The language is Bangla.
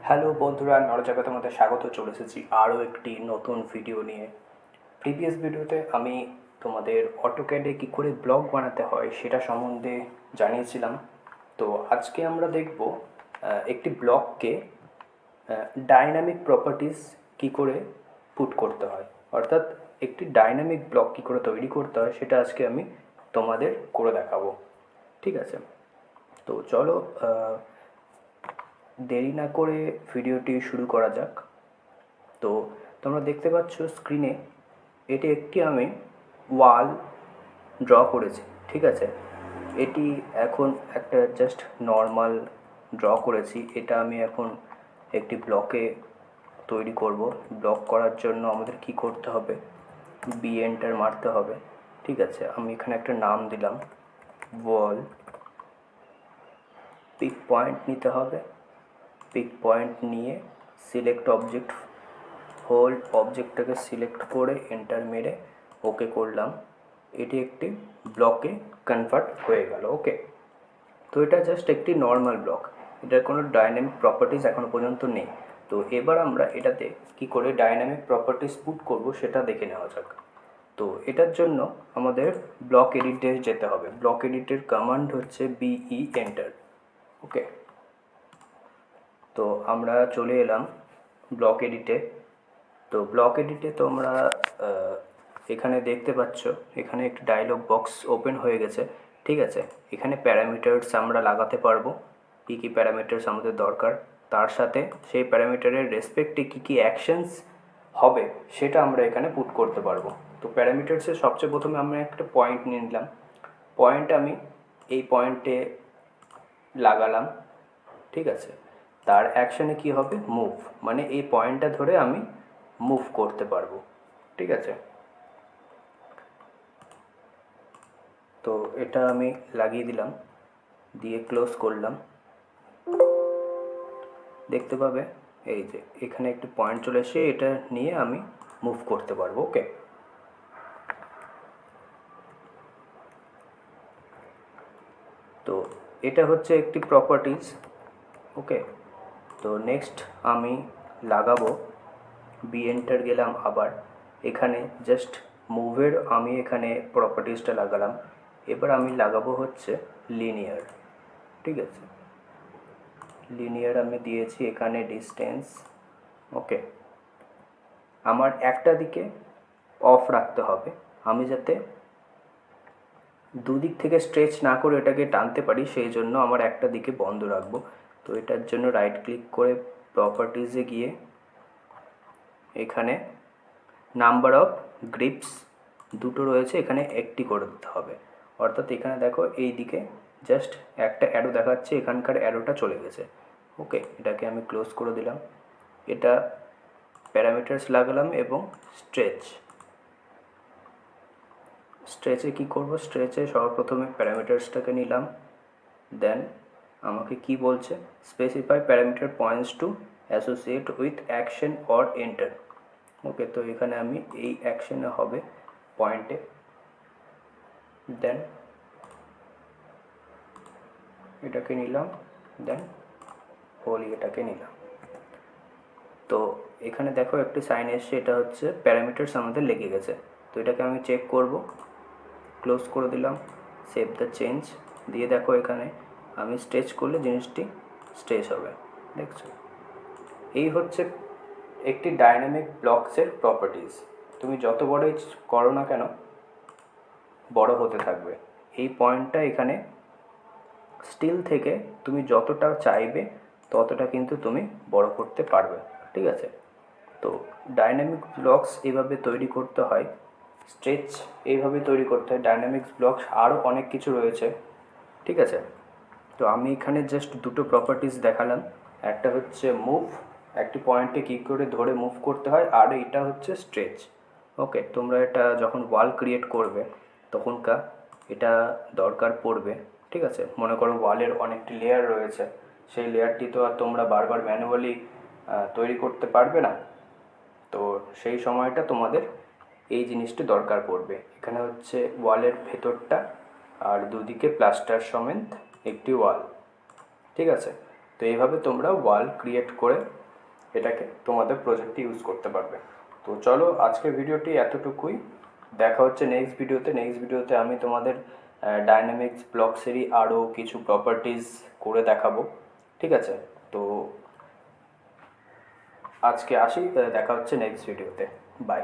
হ্যালো বন্ধুরা, নরজাগা তোমাদের স্বাগত। চলে এসেছি আরও একটি নতুন ভিডিও নিয়ে। প্রিভিয়াস ভিডিওতে আমি তোমাদের অটোক্যাডে কী করে ব্লগ বানাতে হয় সেটা সম্বন্ধে জানিয়েছিলাম। তো আজকে আমরা দেখব একটি ব্লগকে ডাইনামিক প্রপার্টিস কী করে পুট করতে হয়, অর্থাৎ একটি ডাইনামিক ব্লগ কী করে তৈরি করতে হয় সেটা আজকে আমি তোমাদের করে দেখাবো। ঠিক আছে, তো চলো দেরি না করে ভিডিওটি শুরু করা যাক। তো তোমরা দেখতে পাচ্ছ স্ক্রিনে, এটি একটি আমি ওয়াল ড্র করেছি। ঠিক আছে, এটি এখন একটা জাস্ট নর্মাল ড্র করেছি। এটা আমি এখন একটি ব্লকে তৈরি করব। ব্লক করার জন্য আমাদের কি করতে হবে, এন্টার মারতে হবে। ঠিক আছে, আমি এখানে একটা নাম দিলাম ওয়াল। পিক পয়েন্ট নিতে হবে। পিক পয়েন্ট নিয়ে সিলেক্ট অবজেক্ট, হোল অবজেক্টটাকে সিলেক্ট করে এন্টার মেরে ওকে করলাম। এটি একটি ব্লকে কনভার্ট হয়ে গেল। ওকে, তো এটা জাস্ট একটি নর্মাল ব্লক, এটার কোনো ডাইনামিক প্রপার্টিস এখনও পর্যন্ত নেই। তো এবার আমরা এটাতে কি করে ডাইনামিক প্রপার্টিস পুট করব সেটা দেখে নেওয়া যাক। তো এটার জন্য আমাদের ব্লক এডিটে যেতে হবে। ব্লক এডিটের কমান্ড হচ্ছে বিই এন্টার। ওকে, তো আমরা চলে এলাম ব্লক এডিটে। তো ব্লক এডিটে তোমরা এখানে দেখতে পাচ্ছ, এখানে একটি ডায়লগ বক্স ওপেন হয়ে গেছে। ঠিক আছে, এখানে প্যারামিটার্স আমরা লাগাতে পারবো, কী কী প্যারামিটার্স আমাদের দরকার, তার সাথে সেই প্যারামিটারের রেসপেক্টে কী কী অ্যাকশনস হবে সেটা আমরা এখানে পুট করতে পারবো। তো প্যারামিটার্সের সবচেয়ে প্রথমে আমরা একটা পয়েন্ট নিয়ে নিলাম। পয়েন্ট আমি এই পয়েন্টে লাগালাম। ঠিক আছে, তার অ্যাকশানে কি হবে, মুভ, মানে এই পয়েন্টটা ধরে আমি মুভ করতে পারবো। ঠিক আছে, তো এটা আমি লাগিয়ে দিলাম, দিয়ে ক্লোজ করলাম। দেখতে পাবে এই যে এখানে একটি পয়েন্ট চলে এসে এটা নিয়ে আমি মুভ করতে পারবো। ওকে, তো এটা হচ্ছে একটি প্রপার্টিজ। ওকে, তো নেক্সট আমি লাগাবো, এন্টার গেলাম আবার, এখানে জাস্ট মুভের আমি এখানে প্রপার্টিজটা লাগালাম। এবার আমি লাগাবো হচ্ছে লিনিয়ার। ঠিক আছে, লিনিয়ার আমি দিয়েছি এখানে ডিস্টেন্স। ওকে, আমার একটা দিকে অফ রাখতে হবে, আমি যাতে দুদিক থেকে স্ট্রেচ না করে এটাকে টানতে পারি, সেই জন্য আমার একটা দিকে বন্ধ রাখবো। তো এটার জন্য রাইট ক্লিক করে প্রপার্টিজে গিয়ে এখানে নাম্বার অফ গ্রিপস দুটো রয়েছে, এখানে একটি করে দিতে হবে। অর্থাৎ এখানে দেখো এই দিকে জাস্ট একটা অ্যারো দেখাচ্ছে, এখানকার অ্যারোটা চলে গেছে। ওকে, এটাকে আমি ক্লোজ করে দিলাম। এটা প্যারামিটার্স লাগালাম এবং স্ট্রেচে কি করব, স্ট্রেচে সর্বপ্রথমে প্যারামিটার্সটাকে নিলাম। দেন আমাকে কি বলছে, specify parameter points to associate with action or enter. Okay, তো এখানে আমি এই অ্যাকশনে হবে পয়েন্টে, দেন এটাকে নিলাম, দেন হোল এটাকে নিলাম। তো এখানে দেখো একটি সাইন এসছে, এটা হচ্ছে প্যারামিটার্স আমাদের লেগে গেছে। তো এটাকে আমি চেক করব, ক্লোজ করে দিলাম, সেভ দ্য চেঞ্জ দিয়ে দেখো এখানে আমি স্ট্রেচ করলে জিনিসটি স্ট্রেচ হবে। দেখছো, এই হচ্ছে একটি ডাইনামিক ব্লকসের প্রপার্টিজ। তুমি যত বড়ই করো না কেন বড় হতে থাকবে। এই পয়েন্টটা এখানে স্টিল থেকে তুমি যতটা চাইবে ততটা কিন্তু তুমি বড় করতে পারবে। ঠিক আছে, তো ডাইনামিক ব্লকস এইভাবে তৈরি করতে হয়, স্ট্রেচ এইভাবে তৈরি করতে হয়। ডাইনামিক্স ব্লকস আরও অনেক কিছু রয়েছে। ঠিক আছে, তো আমি এখানে জাস্ট দুটো প্রপার্টিজ দেখালাম। একটা হচ্ছে মুভ, একটি পয়েন্টে কী করে ধরে মুভ করতে হয়, আর এটা হচ্ছে স্ট্রেচ। ওকে, তোমরা এটা যখন ওয়াল ক্রিয়েট করবে তখনকার এটা দরকার পড়বে। ঠিক আছে, মনে করো ওয়ালের অনেকটি লেয়ার রয়েছে, সেই লেয়ারটি তো আর তোমরা বারবার ম্যানুয়ালি তৈরি করতে পারবে না। তো সেই সময়টা তোমাদের এই জিনিসটি দরকার পড়বে। এখানে হচ্ছে ওয়ালের ভেতরটা আর দুদিকে প্লাস্টার সমেত একটি ওয়াল। ঠিক আছে, তো এইভাবে তোমরা ওয়াল ক্রিয়েট করে এটাকে তোমাদের প্রজেক্টে ইউজ করতে পারবে। তো চলো আজকের ভিডিওটি এতটুকুই, দেখা হচ্ছে নেক্সট ভিডিওতে আমি তোমাদের ডাইনামিক্স ব্লকসেরই আরও কিছু প্রপার্টিজ করে দেখাবো, ঠিক আছে? তো আজকে আসি, দেখা হচ্ছে নেক্সট ভিডিওতে, বাই।